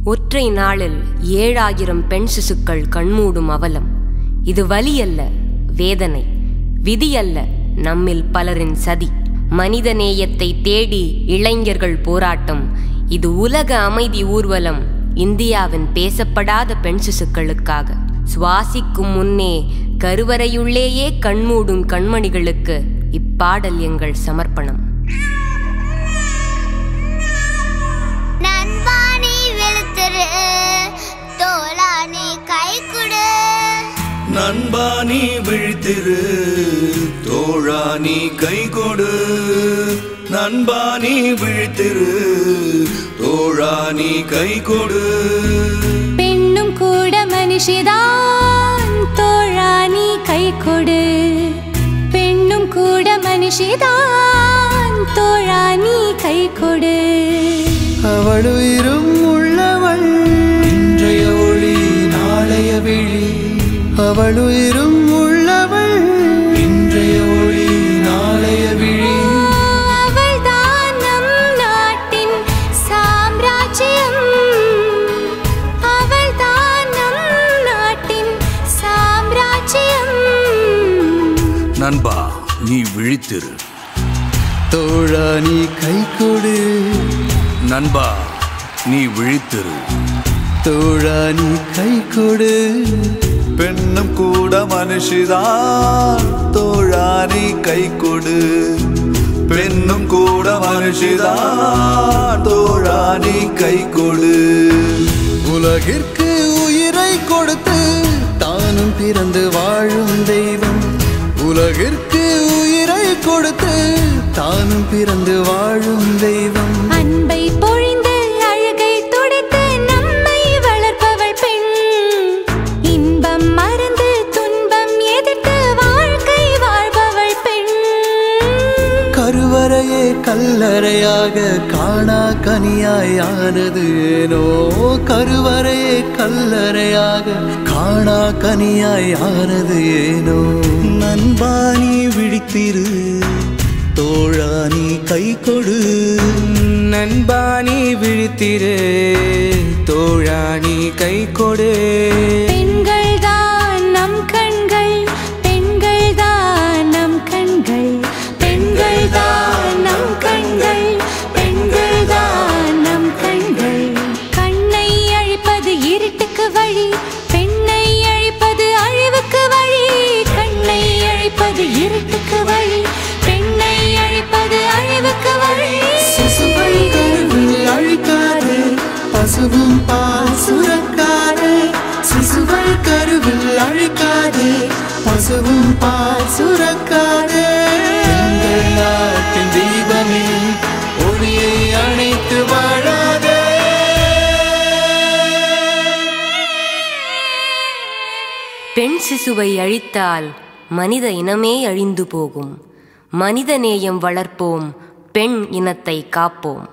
ஒற்றை நாளில் 7000 பெண் சிசுக்கள் கண்மூடும் அவலம். இது வலி அல்ல, வேதனை. விதி அல்ல, நம்மில் பலரின் சதி. மனிதநேயத்தை தேடி இளைஞர்கள் போராட்டம். இது உலக அமைதி ஊர்வலம். இந்தியாவின் பேசப்படாத பெண் சிசுக்களுக்காக. சுவாசிக்கும் முன்னே கருவறையுள்ளேயே கண்மூடும் கண்மணிகளுக்கு இப்பாடல் எங்கள் சமர்ப்பணம். நண்பா நீ விழித்திரு, தோழா நீ கை கொடு. நண்பா நீ விழித்திரு, தோழா நீ கை கொடு. பெண்ணும் கூட மனுஷிதான், தோழா நீ கை கொடு. பெண்ணும் கூட மனுஷிதான், தோழா நீ கை கொடு. அவளுயிரும் உள்ளவள், இன்றைய ஒளி நாளைய விழி. அவளுயிரும் உள்ளவள், இன்றைய ஒளி நாளைய விழி. அவள்தான் நம் நாட்டின் சாம்ராஜ்யம். அவள்தான் நம் நாட்டின் சாம்ராஜ்யம். நண்பா நீ விழித்திரு, தோழா நீ கை கொடு. நண்பா நீ விழித்திரு, தோழா நீ கை கொடு. பெண்ணும் கூட மனுஷிதான், தோழா நீ கை கொடு. பெண்ணும் கூட மனுஷிதான், தோழா நீ கை கொடு. உலகிற்கு உயிரை கொடுத்து தானும் பிறந்து வாழும் தெய்வம். உலகிற்கு உயிரை கொடுத்து தானும் பிறந்து வாழும் தெய்வம். அன்பை பொழிந்து அழகை துடைத்து நம்மை வளர்ப்பவள் பெண். இன்பம் மறந்து துன்பம் எதிர்த்து வாழ்க்கை வாழ்பவள் பெண். கருவறையே கல்லறையாக காணா கனியாயானது ஏனோ. கருவறையே கல்லறையாக காணா கனியாயானது ஏனோ. நண்பா நீ விழித்திரு, தோழா நீ கை கொடு. நண்பா நீ விழித்திரு, தோழா நீ கை கொடு. பெண்கள் தான் நம் கண்கள், பெண்கள் தான் நம் கண்கள். பெண்கள் தான் நம் கண்கள், பெண்கள் தான் நம் கண்கள். கண்ணை அழிப்பது இருட்டுக்கு வழி, பெண்ணை அழிப்பது அழிவுக்கு வழி. கண்ணை அழிப்பது இருட்டுக்கு வழி, பெண்ணை அழிப்பது அழிவுக்கு வழி. சிசுவை கருவில் அழிக்காது, பசுவும் பால் சுரக்காது. சிசுவை கருவில் அழிக்காது, பசுவும் பால் சுரக்காது. எங்கள் நாட்டின் தீபமே ஒளியை அணைத்து வாழாதே. பெண் சிசுவை அழித்தால் மனித இனமே அழிந்து போகும். மனிதநேயம் வளர்ப்போம், பெண் இனத்தை காப்போம்.